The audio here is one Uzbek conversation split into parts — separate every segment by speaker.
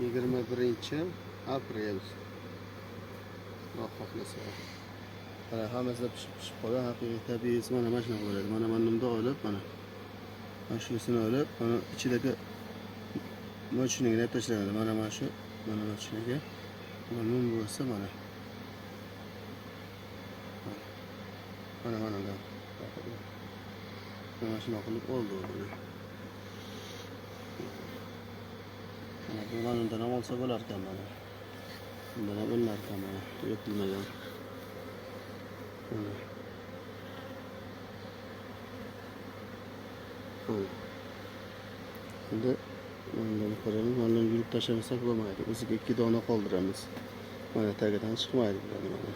Speaker 1: 21-aprel. Xudo xohlasa. Mana hammasi pishib qolgan, haqiqiy tabiiy mana shunaqa bo'ladi. Mana nimda olib, mana shunisini olib, mana ichidagi mochiniga olib tashlanadi. Mana shu, mana mochiniga. Mana bo'lsa mana. Mana da. Mana shunaqa qilib oldi buni. Mana bundan ham olsa bo'lar ekan mana. Bundan ham bo'lar ekan mana. Yo'qilmagan. Endi bundan qaraymiz, mana yurib tashlamasak bo'lmaydi. O'ziga 2 dona qoldiramiz. Mana tagidan chiqmaydi mana.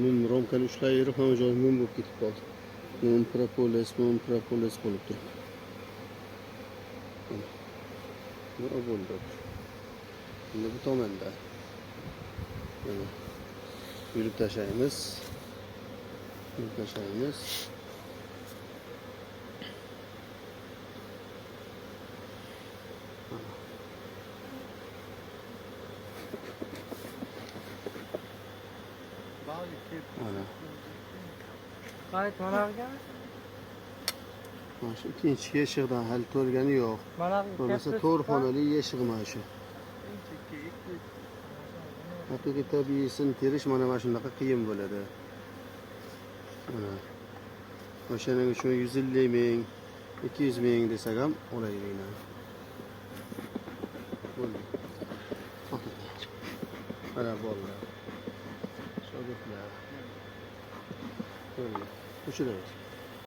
Speaker 1: Mum romkani ushlayverib hamma joyi mum bo'lib ketib qoldi. Mum propolis bo'lib turibdi. Nima bo'ldi? Endi bu tomonda. Yurib tashlaymiz. Mana.
Speaker 2: Qayt mana ekan.
Speaker 1: Mana shu ikkinchi eshikdan hali to'lgani yo'q. Bo'lmasa to'rt xonali eshik mana shu. Haqiqiy tabiiysini terish mana shunaqa qiyin bo'ladi. Mana. O'shaning uchun 150 ming, 200 ming desak ham olaylik. Bo'ldi. Mana bolalar. Shogirdlar. O'chiramiz.